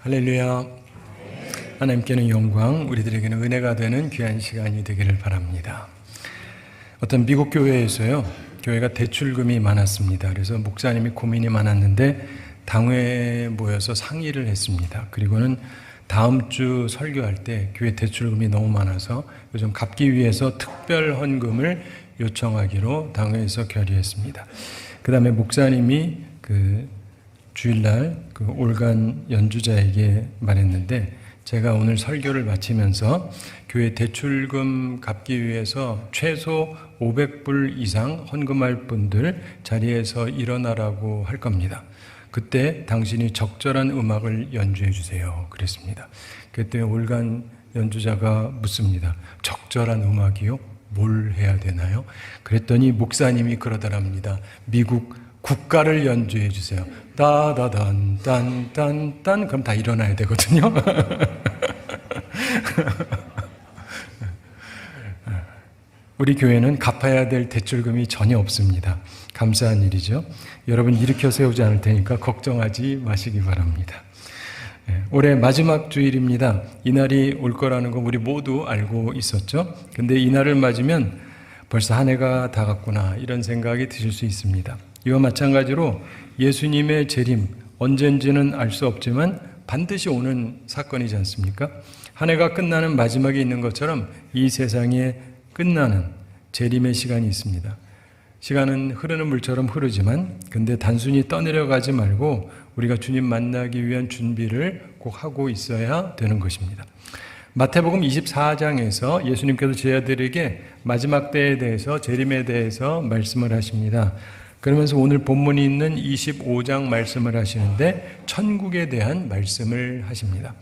할렐루야. 하나님께는 영광, 우리들에게는 은혜가 되는 귀한 시간이 되기를 바랍니다. 어떤 미국 교회에서요, 교회가 대출금이 많았습니다. 그래서 목사님이 고민이 많았는데 당회에 모여서 상의를 했습니다. 그리고는 다음 주 설교할 때 교회 대출금이 너무 많아서 요즘 갚기 위해서 특별 헌금을 요청하기로 당회에서 결의했습니다. 그 다음에 목사님이 주일날 올간 연주자에게 말했는데, 제가 오늘 설교를 마치면서 교회 대출금 갚기 위해서 최소 500불 이상 헌금할 분들 자리에서 일어나라고 할 겁니다. 그때 당신이 적절한 음악을 연주해 주세요. 그랬습니다. 그때 올간 연주자가 묻습니다. 적절한 음악이요? 뭘 해야 되나요? 그랬더니 목사님이 그러더랍니다. 미국 국가를 연주해 주세요. 따다단 딴딴딴. 그럼 다 일어나야 되거든요. 우리 교회는 갚아야 될 대출금이 전혀 없습니다. 감사한 일이죠. 여러분 일으켜 세우지 않을 테니까 걱정하지 마시기 바랍니다. 올해 마지막 주일입니다. 이날이 올 거라는 거 우리 모두 알고 있었죠. 근데 이날을 맞으면 벌써 한 해가 다 갔구나 이런 생각이 드실 수 있습니다. 이와 마찬가지로 예수님의 재림, 언젠지는 알 수 없지만 반드시 오는 사건이지 않습니까? 한 해가 끝나는 마지막에 있는 것처럼 이 세상에 끝나는 재림의 시간이 있습니다. 시간은 흐르는 물처럼 흐르지만 근데 단순히 떠내려가지 말고 우리가 주님 만나기 위한 준비를 꼭 하고 있어야 되는 것입니다. 마태복음 24장에서 예수님께서 제자들에게 마지막 때에 대해서, 재림에 대해서 말씀을 하십니다. 그러면서 오늘 본문이 있는 25장 말씀을 하시는데 천국에 대한 말씀을 하십니다.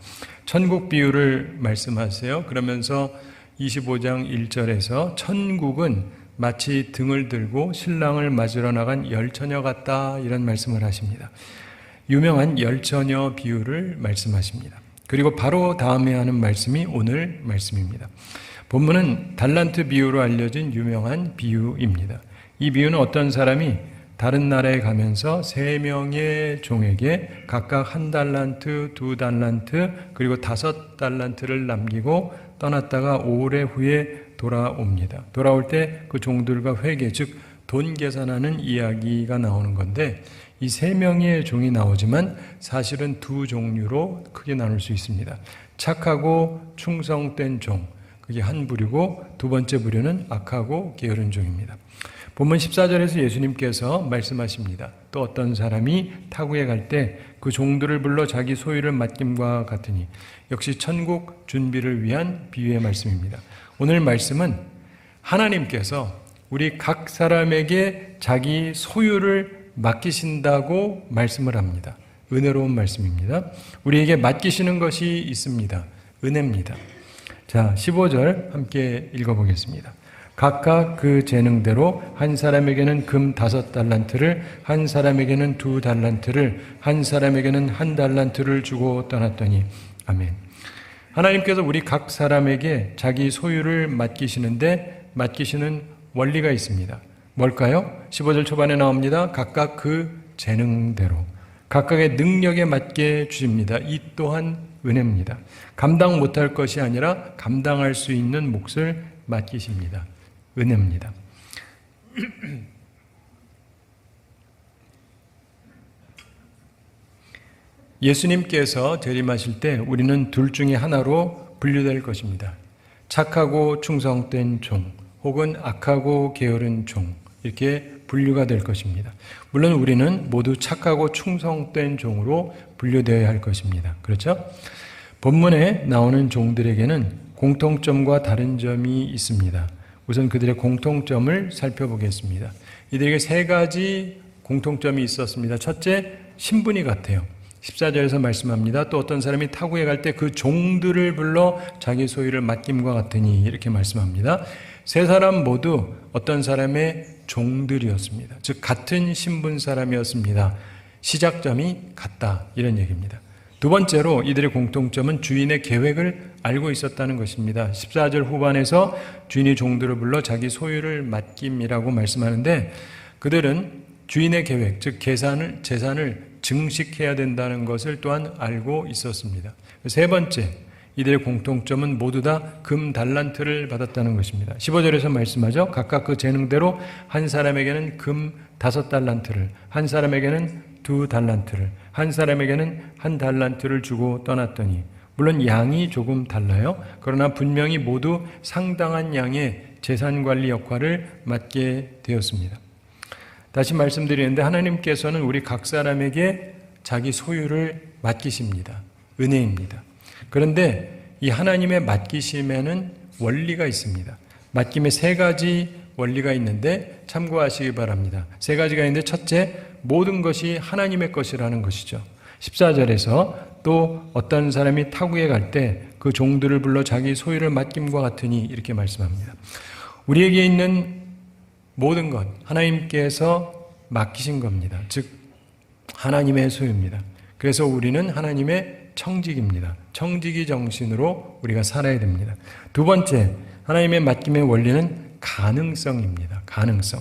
천국 비유를 말씀하세요. 그러면서 25장 1절에서 천국은 마치 등을 들고 신랑을 맞으러 나간 열처녀 같다 이런 말씀을 하십니다. 유명한 열처녀 비유를 말씀하십니다. 그리고 바로 다음에 하는 말씀이 오늘 말씀입니다. 본문은 달란트 비유로 알려진 유명한 비유입니다. 이 비유는 어떤 사람이 다른 나라에 가면서 3명의 종에게 각각 1달란트, 2달란트, 그리고 5달란트를 남기고 떠났다가 오래 후에 돌아옵니다. 돌아올 때 그 종들과 회계, 즉 돈 계산하는 이야기가 나오는 건데, 이 3명의 종이 나오지만 사실은 2종류로 크게 나눌 수 있습니다. 착하고 충성된 종, 그게 한 부류고, 두 번째 부류는 악하고 게으른 종입니다. 본문 14절에서 예수님께서 말씀하십니다. 또 어떤 사람이 타국에 갈 때 그 종들을 불러 자기 소유를 맡김과 같으니, 역시 천국 준비를 위한 비유의 말씀입니다. 오늘 말씀은 하나님께서 우리 각 사람에게 자기 소유를 맡기신다고 말씀을 합니다. 은혜로운 말씀입니다. 우리에게 맡기시는 것이 있습니다. 은혜입니다. 자, 15절 함께 읽어보겠습니다. 각각 그 재능대로 한 사람에게는 금 5달란트를, 한 사람에게는 2달란트를, 한 사람에게는 1달란트를 주고 떠났더니. 아멘. 하나님께서 우리 각 사람에게 자기 소유를 맡기시는데 맡기시는 원리가 있습니다. 뭘까요? 15절 초반에 나옵니다. 각각 그 재능대로, 각각의 능력에 맞게 주십니다. 이 또한 은혜입니다. 감당 못할 것이 아니라 감당할 수 있는 몫을 맡기십니다. 은혜입니다. 예수님께서 재림하실 때 우리는 둘 중에 하나로 분류될 것입니다. 착하고 충성된 종, 혹은 악하고 게으른 종, 이렇게 분류가 될 것입니다. 물론 우리는 모두 착하고 충성된 종으로 분류되어야 할 것입니다. 그렇죠? 본문에 나오는 종들에게는 공통점과 다른 점이 있습니다. 우선 그들의 공통점을 살펴보겠습니다. 이들에게 3가지 공통점이 있었습니다. 첫째, 신분이 같아요. 14절에서 말씀합니다. 또 어떤 사람이 타국에 갈 때 그 종들을 불러 자기 소유를 맡김과 같으니, 이렇게 말씀합니다. 3사람 모두 어떤 사람의 종들이었습니다. 즉 같은 신분 사람이었습니다. 시작점이 같다 이런 얘기입니다. 두 번째로 이들의 공통점은 주인의 계획을 알고 있었다는 것입니다. 14절 후반에서 주인이 종들을 불러 자기 소유를 맡김이라고 말씀하는데, 그들은 주인의 계획, 즉 재산을 증식해야 된다는 것을 또한 알고 있었습니다. 세 번째, 이들의 공통점은 모두 다 금 달란트를 받았다는 것입니다. 15절에서 말씀하죠. 각각 그 재능대로 한 사람에게는 금 5달란트를, 한 사람에게는 2달란트를, 한 사람에게는 1달란트를 주고 떠났더니, 물론 양이 조금 달라요. 그러나 분명히 모두 상당한 양의 재산관리 역할을 맡게 되었습니다. 다시 말씀드리는데 하나님께서는 우리 각 사람에게 자기 소유를 맡기십니다. 은혜입니다. 그런데 이 하나님의 맡기심에는 원리가 있습니다. 맡김에 세 가지 원리가 있는데 참고하시기 바랍니다. 세 가지가 있는데 첫째, 모든 것이 하나님의 것이라는 것이죠. 14절에서 또 어떤 사람이 타국에 갈 때 그 종들을 불러 자기 소유를 맡김과 같으니 이렇게 말씀합니다. 우리에게 있는 모든 것 하나님께서 맡기신 겁니다. 즉 하나님의 소유입니다. 그래서 우리는 하나님의 청직입니다. 청지기 정신으로 우리가 살아야 됩니다. 두 번째, 하나님의 맡김의 원리는 가능성입니다. 가능성.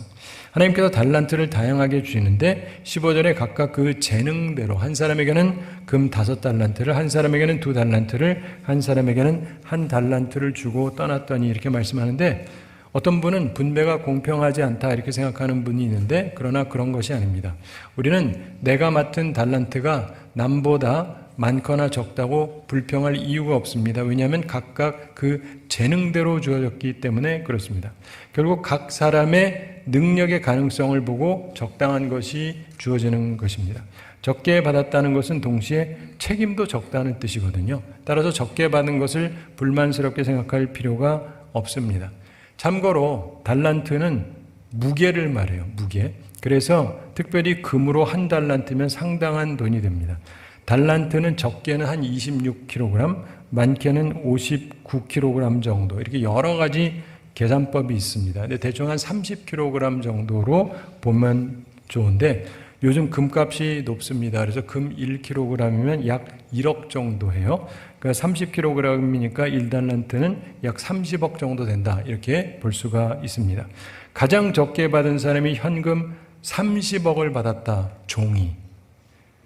하나님께서 달란트를 다양하게 주시는데 15절에 각각 그 재능대로 한 사람에게는 금 5달란트를, 한 사람에게는 2달란트를, 한 사람에게는 1달란트를 주고 떠났더니 이렇게 말씀하는데 어떤 분은 분배가 공평하지 않다 이렇게 생각하는 분이 있는데 그러나 그런 것이 아닙니다. 우리는 내가 맡은 달란트가 남보다 많거나 적다고 불평할 이유가 없습니다. 왜냐하면 각각 그 재능대로 주어졌기 때문에 그렇습니다. 결국 각 사람의 능력의 가능성을 보고 적당한 것이 주어지는 것입니다. 적게 받았다는 것은 동시에 책임도 적다는 뜻이거든요. 따라서 적게 받은 것을 불만스럽게 생각할 필요가 없습니다. 참고로 달란트는 무게를 말해요. 무게. 그래서 특별히 금으로 1달란트면 상당한 돈이 됩니다. 달란트는 적게는 한 26kg, 많게는 59kg 정도 이렇게 여러 가지 계산법이 있습니다. 근데 대충 한 30kg 정도로 보면 좋은데 요즘 금값이 높습니다. 그래서 금 1kg이면 약 1억 정도 해요. 그러니까 30kg이니까 1달란트는 약 30억 정도 된다. 이렇게 볼 수가 있습니다. 가장 적게 받은 사람이 현금 30억을 받았다. 종이.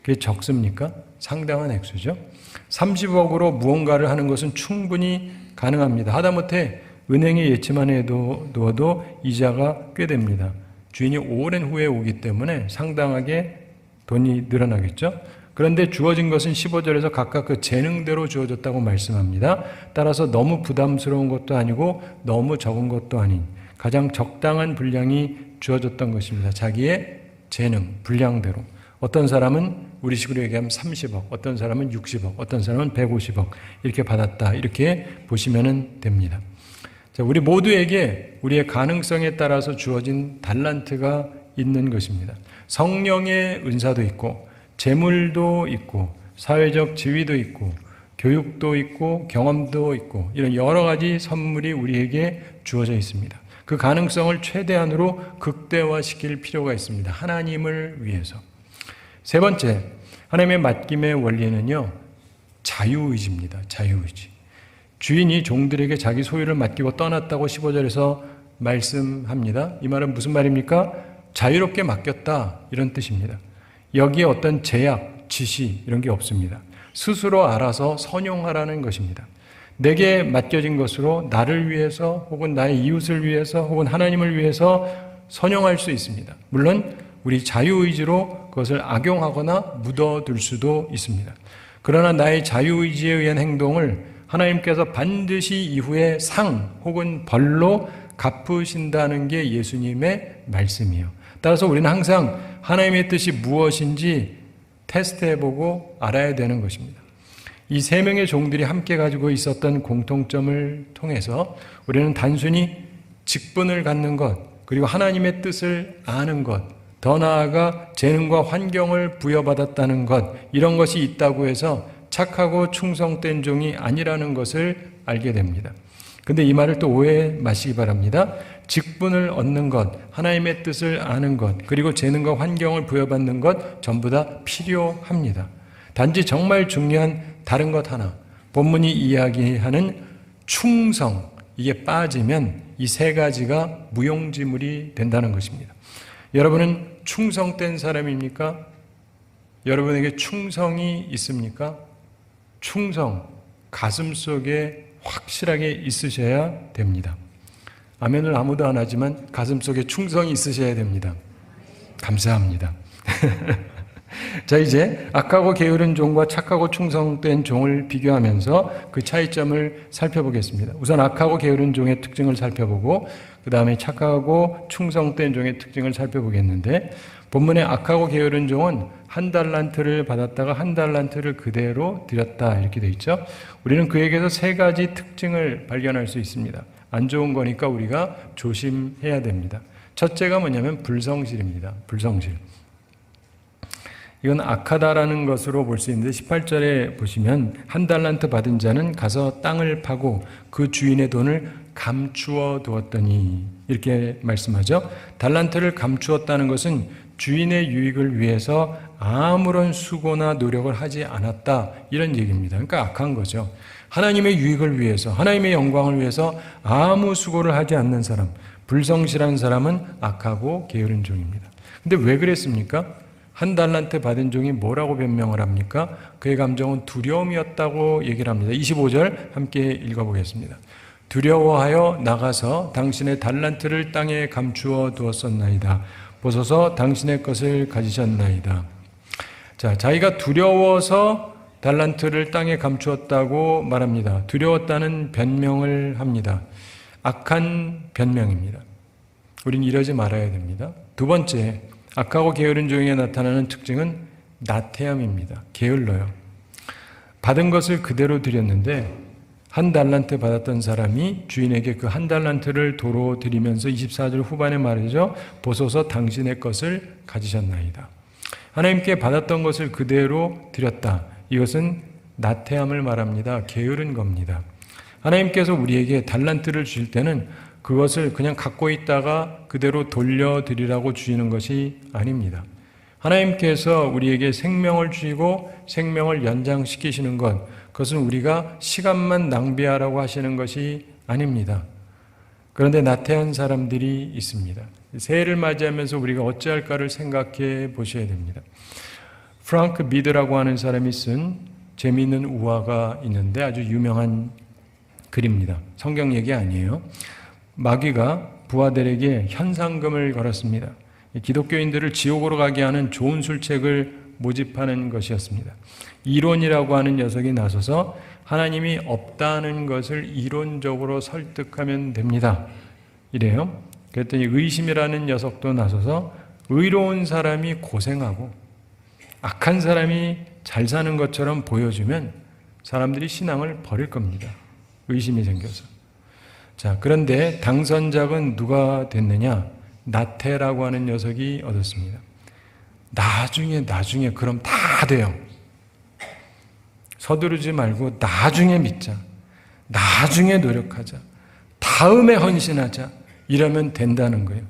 그게 적습니까? 상당한 액수죠. 30억으로 무언가를 하는 것은 충분히 가능합니다. 하다못해 은행에 예치만 해도 이자가 꽤 됩니다. 주인이 오랜 후에 오기 때문에 상당하게 돈이 늘어나겠죠. 그런데 주어진 것은 15절에서 각각 그 재능대로 주어졌다고 말씀합니다. 따라서 너무 부담스러운 것도 아니고 너무 적은 것도 아닌 가장 적당한 분량이 주어졌던 것입니다. 자기의 재능, 분량대로. 어떤 사람은 우리식으로 얘기하면 30억, 어떤 사람은 60억, 어떤 사람은 150억 이렇게 받았다. 이렇게 보시면 됩니다. 자, 우리 모두에게 우리의 가능성에 따라서 주어진 달란트가 있는 것입니다. 성령의 은사도 있고 재물도 있고 사회적 지위도 있고 교육도 있고 경험도 있고 이런 여러 가지 선물이 우리에게 주어져 있습니다. 그 가능성을 최대한으로 극대화시킬 필요가 있습니다. 하나님을 위해서. 세 번째, 하나님의 맡김의 원리는요, 자유의지입니다. 자유의지. 주인이 종들에게 자기 소유를 맡기고 떠났다고 15절에서 말씀합니다. 이 말은 무슨 말입니까? 자유롭게 맡겼다 이런 뜻입니다. 여기에 어떤 제약, 지시 이런 게 없습니다. 스스로 알아서 선용하라는 것입니다. 내게 맡겨진 것으로 나를 위해서 혹은 나의 이웃을 위해서 혹은 하나님을 위해서 선용할 수 있습니다. 물론 우리 자유의지로 그것을 악용하거나 묻어둘 수도 있습니다. 그러나 나의 자유의지에 의한 행동을 하나님께서 반드시 이후에 상 혹은 벌로 갚으신다는 게 예수님의 말씀이에요. 따라서 우리는 항상 하나님의 뜻이 무엇인지 테스트해보고 알아야 되는 것입니다. 이 세 명의 종들이 함께 가지고 있었던 공통점을 통해서 우리는 단순히 직분을 갖는 것, 그리고 하나님의 뜻을 아는 것, 더 나아가 재능과 환경을 부여받았다는 것, 이런 것이 있다고 해서 착하고 충성된 종이 아니라는 것을 알게 됩니다. 근데 이 말을 또 오해 마시기 바랍니다. 직분을 얻는 것, 하나님의 뜻을 아는 것, 그리고 재능과 환경을 부여받는 것 전부 다 필요합니다. 단지 정말 중요한 다른 것 하나, 본문이 이야기하는 충성, 이게 빠지면 이 세 가지가 무용지물이 된다는 것입니다. 여러분은 충성된 사람입니까? 여러분에게 충성이 있습니까? 충성, 가슴속에 확실하게 있으셔야 됩니다. 아멘을 아무도 안 하지만 가슴속에 충성이 있으셔야 됩니다. 감사합니다. 자, 이제 악하고 게으른 종과 착하고 충성된 종을 비교하면서 그 차이점을 살펴보겠습니다. 우선 악하고 게으른 종의 특징을 살펴보고 그 다음에 착하고 충성된 종의 특징을 살펴보겠는데, 본문의 악하고 게으른 종은 한 달란트를 받았다가 한 달란트를 그대로 드렸다 이렇게 되어 있죠. 우리는 그에게서 세 가지 특징을 발견할 수 있습니다. 안 좋은 거니까 우리가 조심해야 됩니다. 첫째가 뭐냐면 불성실입니다. 불성실. 이건 악하다라는 것으로 볼 수 있는데 18절에 보시면 한 달란트 받은 자는 가서 땅을 파고 그 주인의 돈을 감추어 두었더니 이렇게 말씀하죠. 달란트를 감추었다는 것은 주인의 유익을 위해서 아무런 수고나 노력을 하지 않았다 이런 얘기입니다. 그러니까 악한 거죠. 하나님의 유익을 위해서, 하나님의 영광을 위해서 아무 수고를 하지 않는 사람, 불성실한 사람은 악하고 게으른 종입니다. 근데 왜 그랬습니까? 한 달란트 받은 종이 뭐라고 변명을 합니까? 그의 감정은 두려움이었다고 얘기를 합니다. 25절 함께 읽어보겠습니다. 두려워하여 나가서 당신의 달란트를 땅에 감추어 두었었나이다. 보소서 당신의 것을 가지셨나이다. 자, 자기가 두려워서 달란트를 땅에 감추었다고 말합니다. 두려웠다는 변명을 합니다. 악한 변명입니다. 우린 이러지 말아야 됩니다. 두 번째, 악하고 게으른 종에게 나타나는 특징은 나태함입니다. 게을러요. 받은 것을 그대로 드렸는데 한 달란트 받았던 사람이 주인에게 그 한 달란트를 도로 드리면서 24절 후반에 말이죠. 보소서 당신의 것을 가지셨나이다. 하나님께 받았던 것을 그대로 드렸다. 이것은 나태함을 말합니다. 게으른 겁니다. 하나님께서 우리에게 달란트를 주실 때는 그것을 그냥 갖고 있다가 그대로 돌려드리라고 주시는 것이 아닙니다. 하나님께서 우리에게 생명을 주시고 생명을 연장시키시는 것, 그것은 우리가 시간만 낭비하라고 하시는 것이 아닙니다. 그런데 나태한 사람들이 있습니다. 새해를 맞이하면서 우리가 어찌할까를 생각해 보셔야 됩니다. 프랑크 미드라고 하는 사람이 쓴 재미있는 우화가 있는데 아주 유명한 글입니다. 성경 얘기 아니에요. 마귀가 부하들에게 현상금을 걸었습니다. 기독교인들을 지옥으로 가게 하는 좋은 술책을 모집하는 것이었습니다. 이론이라고 하는 녀석이 나서서 하나님이 없다는 것을 이론적으로 설득하면 됩니다. 이래요. 그랬더니 의심이라는 녀석도 나서서 의로운 사람이 고생하고 악한 사람이 잘 사는 것처럼 보여주면 사람들이 신앙을 버릴 겁니다. 의심이 생겨서. 자, 그런데 당선작은 누가 됐느냐? 나태라고 하는 녀석이 얻었습니다. 나중에 그럼 다 돼요. 서두르지 말고 나중에 믿자. 나중에 노력하자. 다음에 헌신하자. 이러면 된다는 거예요.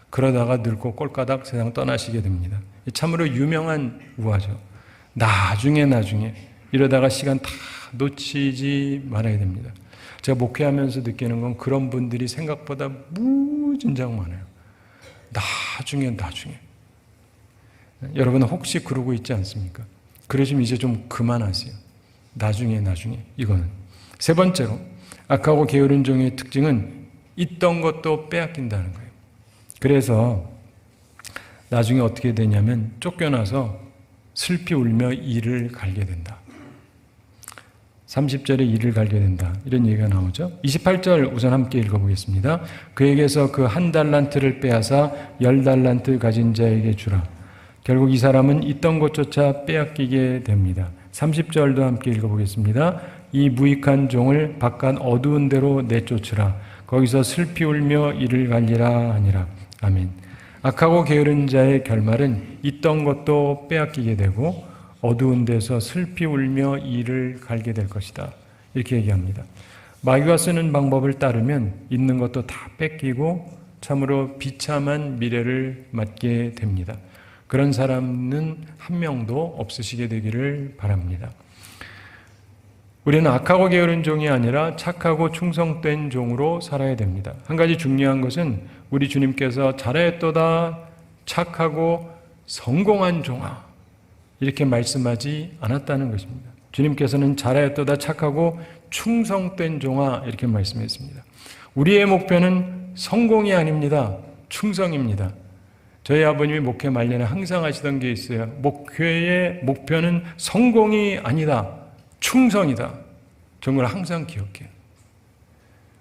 그러다가 늙고 꼴까닥 세상 떠나시게 됩니다. 참으로 유명한 우화죠. 나중에 이러다가 시간 다 놓치지 말아야 됩니다. 제가 목회하면서 느끼는 건 그런 분들이 생각보다 무진장 많아요. 나중에. 여러분 혹시 그러고 있지 않습니까? 그러시면 이제 좀 그만하세요. 나중에. 이거는. 세 번째로 악하고 게으른 종의 특징은 있던 것도 빼앗긴다는 거예요. 그래서 나중에 어떻게 되냐면 쫓겨나서 슬피 울며 이를 갈게 된다. 30절에 이를 갈게 된다. 이런 얘기가 나오죠. 28절 우선 함께 읽어보겠습니다. 그에게서 그 한 달란트를 빼앗아 10달란트 가진 자에게 주라. 결국 이 사람은 있던 것조차 빼앗기게 됩니다. 30절도 함께 읽어보겠습니다. 이 무익한 종을 바깥 어두운 데로 내쫓으라. 거기서 슬피 울며 이를 갈리라 하니라. 아멘. 악하고 게으른 자의 결말은 있던 것도 빼앗기게 되고 어두운 데서 슬피 울며 이를 갈게 될 것이다. 이렇게 얘기합니다. 마귀가 쓰는 방법을 따르면 있는 것도 다 뺏기고 참으로 비참한 미래를 맞게 됩니다. 그런 사람은 한 명도 없으시게 되기를 바랍니다. 우리는 악하고 게으른 종이 아니라 착하고 충성된 종으로 살아야 됩니다. 한 가지 중요한 것은 우리 주님께서 잘하였도다 착하고 성공한 종아 이렇게 말씀하지 않았다는 것입니다. 주님께서는 잘하였도다 착하고 충성된 종아 이렇게 말씀했습니다. 우리의 목표는 성공이 아닙니다. 충성입니다. 저희 아버님이 목회 말년에 항상 하시던 게 있어요. 목회의 목표는 성공이 아니다. 충성이다. 저런 걸 항상 기억해요.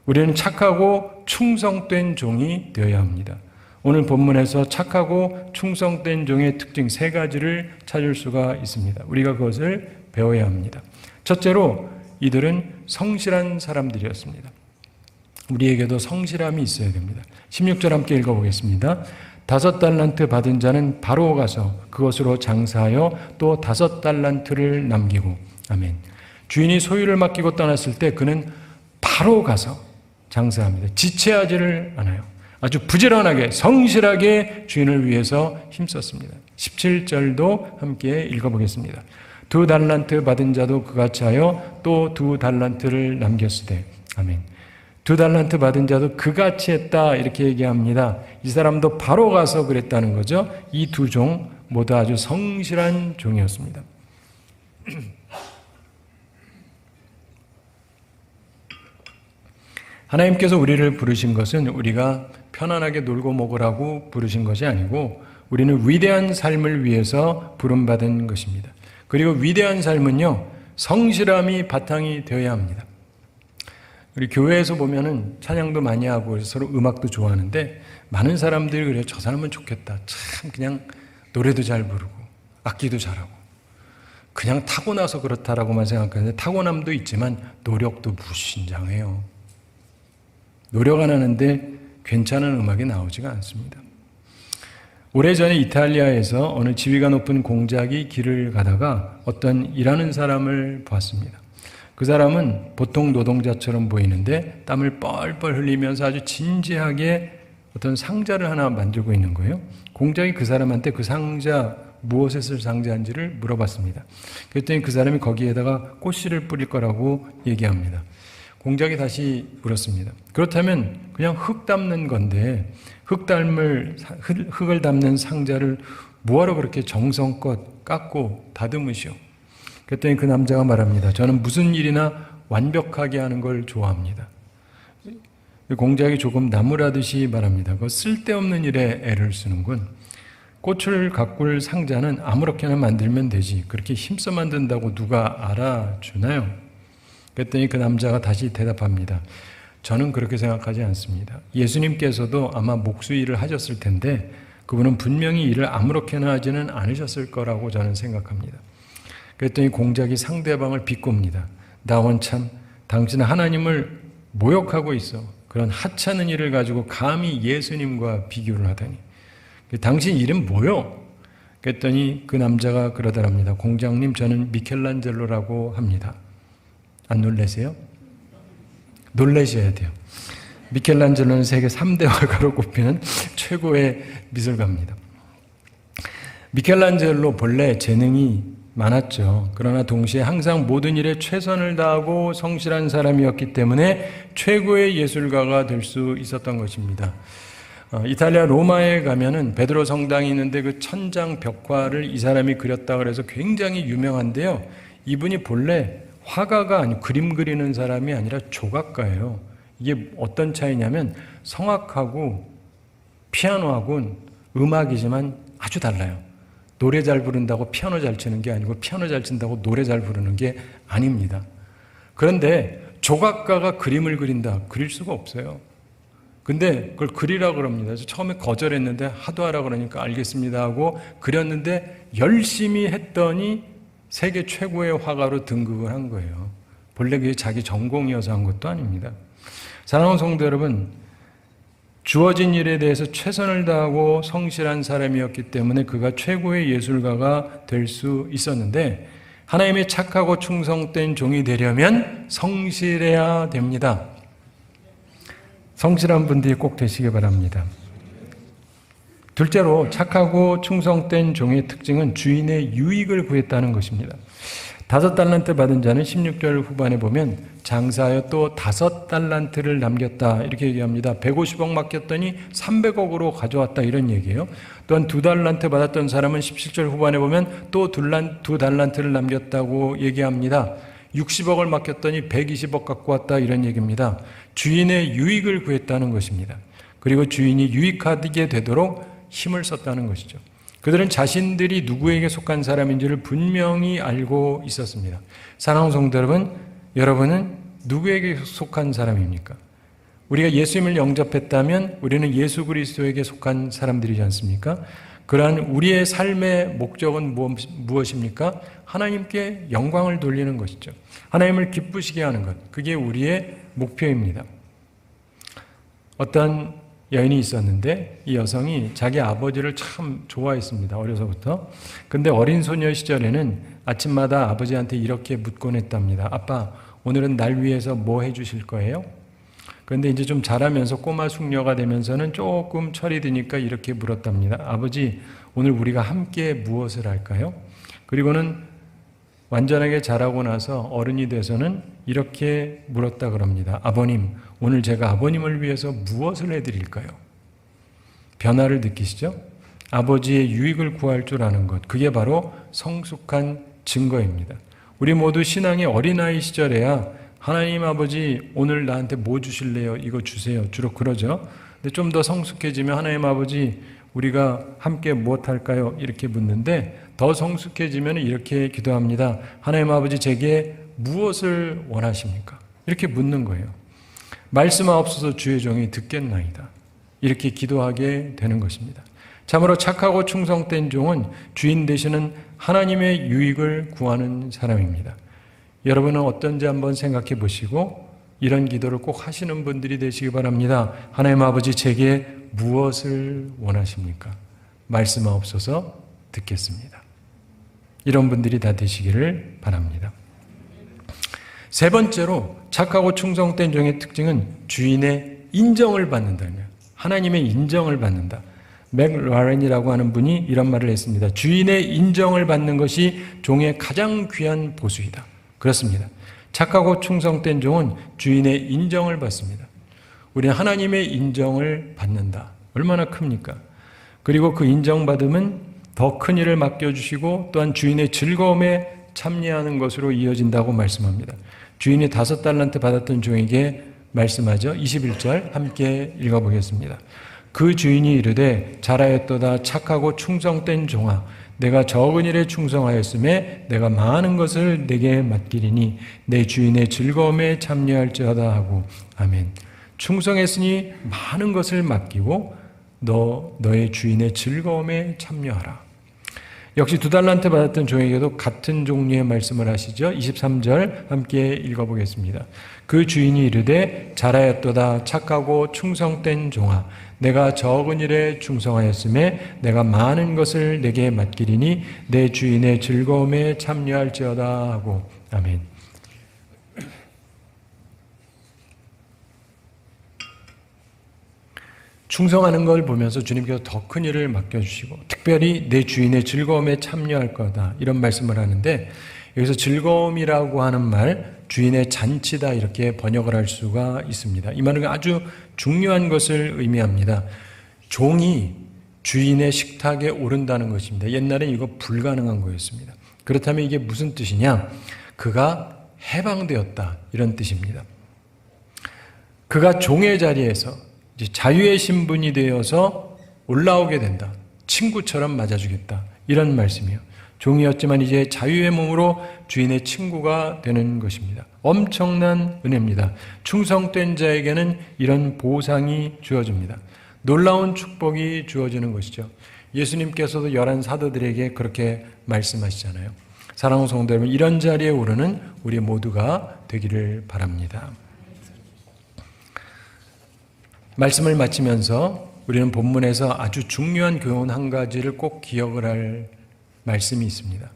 우리는 착하고 충성된 종이 되어야 합니다. 오늘 본문에서 착하고 충성된 종의 특징 세 가지를 찾을 수가 있습니다. 우리가 그것을 배워야 합니다. 첫째로 이들은 성실한 사람들이었습니다. 우리에게도 성실함이 있어야 됩니다. 16절 함께 읽어보겠습니다. 5달란트 받은 자는 바로 가서 그것으로 장사하여 또 5달란트를 남기고 아멘. 주인이 소유를 맡기고 떠났을 때 그는 바로 가서 장사합니다. 지체하지를 않아요. 아주 부지런하게 성실하게 주인을 위해서 힘썼습니다. 17절도 함께 읽어보겠습니다. 2달란트 받은 자도 그같이 하여 또 2달란트를 남겼으되 아멘. 2달란트 받은 자도 그같이 했다 이렇게 얘기합니다. 이 사람도 바로 가서 그랬다는 거죠. 이 두 종 모두 아주 성실한 종이었습니다. 하나님께서 우리를 부르신 것은 우리가 편안하게 놀고 먹으라고 부르신 것이 아니고 우리는 위대한 삶을 위해서 부름받은 것입니다. 그리고 위대한 삶은요, 성실함이 바탕이 되어야 합니다. 우리 교회에서 보면은 찬양도 많이 하고 서로 음악도 좋아하는데 많은 사람들이 그래요. 저 사람은 좋겠다. 참 그냥 노래도 잘 부르고 악기도 잘하고 그냥 타고나서 그렇다라고만 생각하는데 타고남도 있지만 노력도 무신장해요. 노력 안 하는데 괜찮은 음악이 나오지가 않습니다. 오래전에 이탈리아에서 어느 지위가 높은 공작이 길을 가다가 어떤 일하는 사람을 봤습니다. 그 사람은 보통 노동자처럼 보이는데 땀을 뻘뻘 흘리면서 아주 진지하게 어떤 상자를 하나 만들고 있는 거예요. 공작이 그 사람한테 그 상자 무엇에 쓸 상자인지를 물어봤습니다. 그랬더니 그 사람이 거기에다가 꽃씨를 뿌릴 거라고 얘기합니다. 공작이 다시 물었습니다. 그렇다면 그냥 흙 담는 건데 흙을 담는 상자를 뭐하러 그렇게 정성껏 깎고 다듬으시오? 그랬더니 그 남자가 말합니다. 저는 무슨 일이나 완벽하게 하는 걸 좋아합니다. 공작이 조금 나무라듯이 말합니다. 그 쓸데없는 일에 애를 쓰는군. 꽃을 가꿀 상자는 아무렇게나 만들면 되지. 그렇게 힘써 만든다고 누가 알아주나요? 그랬더니 그 남자가 다시 대답합니다. 저는 그렇게 생각하지 않습니다. 예수님께서도 아마 목수일을 하셨을 텐데 그분은 분명히 일을 아무렇게나 하지는 않으셨을 거라고 저는 생각합니다. 그랬더니 공작이 상대방을 비꼽니다. 나 원참 당신은 하나님을 모욕하고 있어. 그런 하찮은 일을 가지고 감히 예수님과 비교를 하다니. 당신 이름 뭐요? 그랬더니 그 남자가 그러더랍니다. 공장님 저는 미켈란젤로라고 합니다. 안 놀라세요? 놀라셔야 돼요. 미켈란젤로는 세계 3대 화가로 꼽히는 최고의 미술가입니다. 미켈란젤로 본래 재능이 많았죠. 그러나 동시에 항상 모든 일에 최선을 다하고 성실한 사람이었기 때문에 최고의 예술가가 될 수 있었던 것입니다. 이탈리아 로마에 가면은 베드로 성당이 있는데 그 천장 벽화를 이 사람이 그렸다 그래서 굉장히 유명한데요. 이분이 본래 화가가 아니고 그림 그리는 사람이 아니라 조각가예요. 이게 어떤 차이냐면 성악하고 피아노하고는 음악이지만 아주 달라요. 노래 잘 부른다고 피아노 잘 치는 게 아니고 피아노 잘 친다고 노래 잘 부르는 게 아닙니다. 그런데 조각가가 그림을 그린다. 그릴 수가 없어요. 근데 그걸 그리라고 그럽니다. 그래서 처음에 거절했는데 하도 하라 그러니까 알겠습니다 하고 그렸는데 열심히 했더니 세계 최고의 화가로 등극을 한 거예요. 본래 그게 자기 전공이어서 한 것도 아닙니다. 사랑하는 성도 여러분, 주어진 일에 대해서 최선을 다하고 성실한 사람이었기 때문에 그가 최고의 예술가가 될 수 있었는데 하나님의 착하고 충성된 종이 되려면 성실해야 됩니다. 성실한 분들이 꼭 되시기 바랍니다. 둘째로 착하고 충성된 종의 특징은 주인의 유익을 구했다는 것입니다. 5달란트 받은 자는 16절 후반에 보면 장사하여 또 5달란트를 남겼다 이렇게 얘기합니다. 150억 맡겼더니 300억으로 가져왔다 이런 얘기예요. 또한 2달란트 받았던 사람은 17절 후반에 보면 또 2달란트를 남겼다고 얘기합니다. 60억을 맡겼더니 120억 갖고 왔다 이런 얘기입니다. 주인의 유익을 구했다는 것입니다. 그리고 주인이 유익하게 되도록 힘을 썼다는 것이죠. 그들은 자신들이 누구에게 속한 사람인지를 분명히 알고 있었습니다. 사랑하는 성도 여러분, 여러분은 누구에게 속한 사람입니까? 우리가 예수님을 영접했다면 우리는 예수 그리스도에게 속한 사람들이지 않습니까? 그러한 우리의 삶의 목적은 무엇입니까? 하나님께 영광을 돌리는 것이죠. 하나님을 기쁘시게 하는 것, 그게 우리의 목표입니다. 어떤 여인이 있었는데 이 여성이 자기 아버지를 참 좋아했습니다. 어려서부터. 근데 어린 소녀 시절에는 아침마다 아버지한테 이렇게 묻곤 했답니다. 아빠, 오늘은 날 위해서 뭐 해주실 거예요? 그런데 이제 좀 자라면서 꼬마 숙녀가 되면서는 조금 철이 드니까 이렇게 물었답니다. 아버지, 오늘 우리가 함께 무엇을 할까요? 그리고는 완전하게 자라고 나서 어른이 돼서는 이렇게 물었다 그럽니다. 아버님, 오늘 제가 아버님을 위해서 무엇을 해드릴까요? 변화를 느끼시죠? 아버지의 유익을 구할 줄 아는 것, 그게 바로 성숙한 증거입니다. 우리 모두 신앙의 어린아이 시절에야 하나님 아버지 오늘 나한테 뭐 주실래요? 이거 주세요. 주로 그러죠. 근데 좀 더 성숙해지면 하나님 아버지 우리가 함께 무엇 할까요? 이렇게 묻는데 더 성숙해지면 이렇게 기도합니다. 하나님 아버지 제게 무엇을 원하십니까? 이렇게 묻는 거예요. 말씀하옵소서 주의 종이 듣겠나이다. 이렇게 기도하게 되는 것입니다. 참으로 착하고 충성된 종은 주인 되시는 하나님의 유익을 구하는 사람입니다. 여러분은 어떤지 한번 생각해 보시고 이런 기도를 꼭 하시는 분들이 되시기 바랍니다. 하나님 아버지 제게 무엇을 원하십니까? 말씀하옵소서 듣겠습니다. 이런 분들이 다 되시기를 바랍니다. 세 번째로 착하고 충성된 종의 특징은 주인의 인정을 받는다는 거예요. 하나님의 인정을 받는다. 맥 라렌이라고 하는 분이 이런 말을 했습니다. 주인의 인정을 받는 것이 종의 가장 귀한 보수이다. 그렇습니다. 착하고 충성된 종은 주인의 인정을 받습니다. 우리는 하나님의 인정을 받는다. 얼마나 큽니까? 그리고 그 인정받음은 더 큰 일을 맡겨주시고 또한 주인의 즐거움에 참여하는 것으로 이어진다고 말씀합니다. 주인이 5달란트 받았던 종에게 말씀하죠. 21절 함께 읽어보겠습니다. 그 주인이 이르되 잘하였도다 착하고 충성된 종아 내가 적은 일에 충성하였음에 내가 많은 것을 내게 맡기리니 내 주인의 즐거움에 참여할지어다 하고 아멘. 충성했으니 많은 것을 맡기고 너의 주인의 즐거움에 참여하라. 역시 2달란트 받았던 종에게도 같은 종류의 말씀을 하시죠. 23절 함께 읽어보겠습니다. 그 주인이 이르되 잘하였도다 착하고 충성된 종아 내가 적은 일에 충성하였음에 내가 많은 것을 내게 맡기리니 내 주인의 즐거움에 참여할지어다 하고 아멘. 충성하는 걸 보면서 주님께서 더 큰 일을 맡겨주시고 특별히 내 주인의 즐거움에 참여할 거다 이런 말씀을 하는데 여기서 즐거움이라고 하는 말 주인의 잔치다 이렇게 번역을 할 수가 있습니다. 이 말은 아주 중요한 것을 의미합니다. 종이 주인의 식탁에 오른다는 것입니다. 옛날에 이거 불가능한 거였습니다. 그렇다면 이게 무슨 뜻이냐? 그가 해방되었다 이런 뜻입니다. 그가 종의 자리에서 자유의 신분이 되어서 올라오게 된다. 친구처럼 맞아주겠다. 이런 말씀이에요. 종이었지만 이제 자유의 몸으로 주인의 친구가 되는 것입니다. 엄청난 은혜입니다. 충성된 자에게는 이런 보상이 주어집니다. 놀라운 축복이 주어지는 것이죠. 예수님께서도 11 사도들에게 그렇게 말씀하시잖아요. 사랑하는 성도 여러분, 이런 자리에 오르는 우리 모두가 되기를 바랍니다. 말씀을 마치면서 우리는 본문에서 아주 중요한 교훈 한 가지를 꼭 기억을 할 말씀이 있습니다.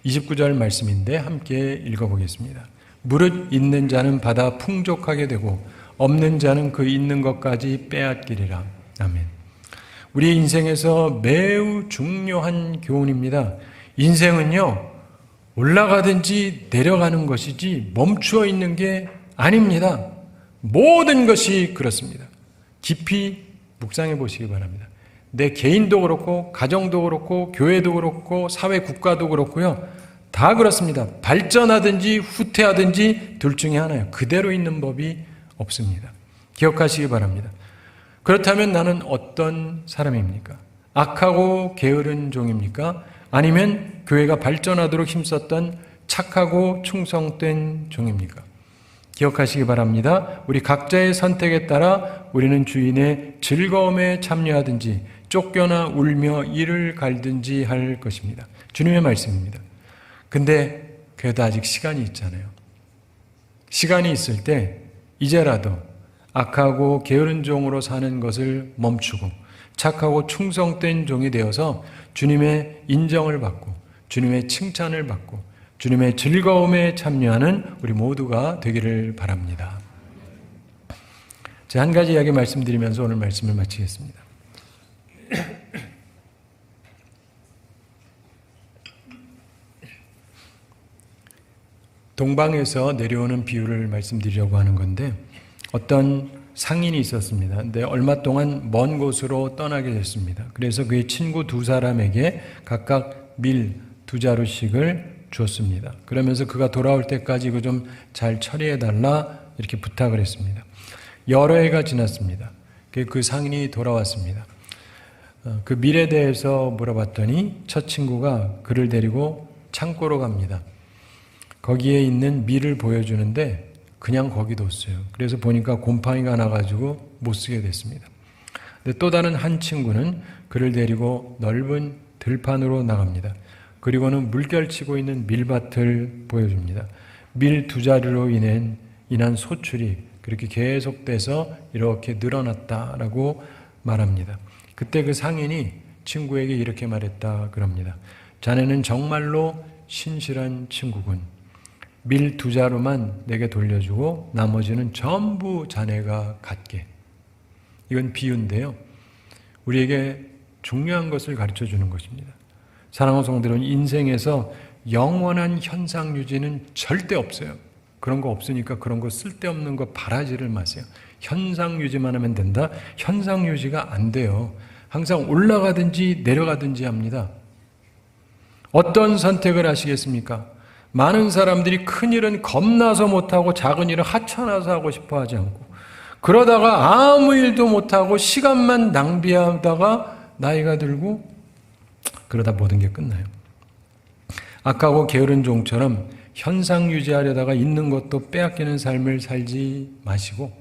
29절 말씀인데 함께 읽어보겠습니다. 무릇 있는 자는 받아 풍족하게 되고 없는 자는 그 있는 것까지 빼앗기리라. 아멘. 우리의 인생에서 매우 중요한 교훈입니다. 인생은요 올라가든지 내려가는 것이지 멈추어 있는 게 아닙니다. 모든 것이 그렇습니다. 깊이 묵상해 보시기 바랍니다. 내 개인도 그렇고 가정도 그렇고 교회도 그렇고 사회 국가도 그렇고요. 다 그렇습니다. 발전하든지 후퇴하든지 둘 중에 하나예요. 그대로 있는 법이 없습니다. 기억하시기 바랍니다. 그렇다면 나는 어떤 사람입니까? 악하고 게으른 종입니까? 아니면 교회가 발전하도록 힘썼던 착하고 충성된 종입니까? 기억하시기 바랍니다. 우리 각자의 선택에 따라 우리는 주인의 즐거움에 참여하든지 쫓겨나 울며 이를 갈든지 할 것입니다. 주님의 말씀입니다. 근데 그래도 아직 시간이 있잖아요. 시간이 있을 때 이제라도 악하고 게으른 종으로 사는 것을 멈추고 착하고 충성된 종이 되어서 주님의 인정을 받고 주님의 칭찬을 받고 주님의 즐거움에 참여하는 우리 모두가 되기를 바랍니다. 제가 한 가지 이야기 말씀드리면서 오늘 말씀을 마치겠습니다. 동방에서 내려오는 비유를 말씀드리려고 하는 건데 어떤 상인이 있었습니다. 근데 얼마 동안 먼 곳으로 떠나게 됐습니다. 그래서 그의 친구 두 사람에게 각각 밀 2자루씩을 주었습니다. 그러면서 그가 돌아올 때까지 이거 좀 잘 처리해달라 이렇게 부탁을 했습니다. 여러 해가 지났습니다. 그 상인이 돌아왔습니다. 그 밀에 대해서 물어봤더니 첫 친구가 그를 데리고 창고로 갑니다. 거기에 있는 밀을 보여주는데 그냥 거기 뒀어요. 그래서 보니까 곰팡이가 나가지고 못 쓰게 됐습니다. 근데 또 다른 한 친구는 그를 데리고 넓은 들판으로 나갑니다. 그리고는 물결치고 있는 밀밭을 보여줍니다. 밀 2자루로 인한 소출이 그렇게 계속돼서 이렇게 늘어났다라고 말합니다. 그때 그 상인이 친구에게 이렇게 말했다 그럽니다. 자네는 정말로 신실한 친구군. 밀 2자루만 내게 돌려주고 나머지는 전부 자네가 갖게. 이건 비유인데요. 우리에게 중요한 것을 가르쳐 주는 것입니다. 사랑하는 성도들은 인생에서 영원한 현상 유지는 절대 없어요. 그런 거 없으니까 그런 거 쓸데없는 거 바라지를 마세요. 현상 유지만 하면 된다? 현상 유지가 안 돼요. 항상 올라가든지 내려가든지 합니다. 어떤 선택을 하시겠습니까? 많은 사람들이 큰 일은 겁나서 못하고 작은 일은 하찮아서 하고 싶어 하지 않고 그러다가 아무 일도 못하고 시간만 낭비하다가 나이가 들고 그러다 모든 게 끝나요. 악하고 게으른 종처럼 현상 유지하려다가 있는 것도 빼앗기는 삶을 살지 마시고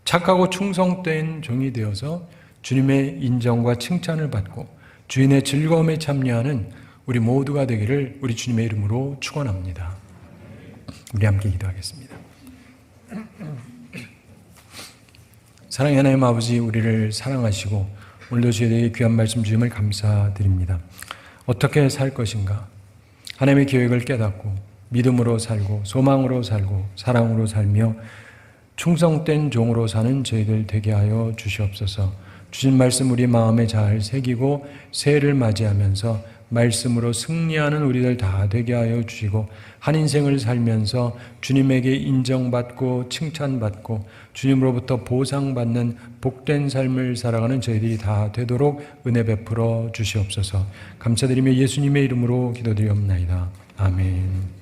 착하고 충성된 종이 되어서 주님의 인정과 칭찬을 받고 주인의 즐거움에 참여하는 우리 모두가 되기를 우리 주님의 이름으로 축원합니다. 우리 함께 기도하겠습니다. 사랑의 하나님 아버지, 우리를 사랑하시고 오늘도 저희에게 귀한 말씀 주심을 감사드립니다. 어떻게 살 것인가? 하나님의 계획을 깨닫고 믿음으로 살고 소망으로 살고 사랑으로 살며 충성된 종으로 사는 저희들 되게 하여 주시옵소서. 주신 말씀 우리 마음에 잘 새기고 새해를 맞이하면서 말씀으로 승리하는 우리들 다 되게 하여 주시고 한 인생을 살면서 주님에게 인정받고 칭찬받고 주님으로부터 보상받는 복된 삶을 살아가는 저희들이 다 되도록 은혜 베풀어 주시옵소서. 감사드리며 예수님의 이름으로 기도드리옵나이다. 아멘.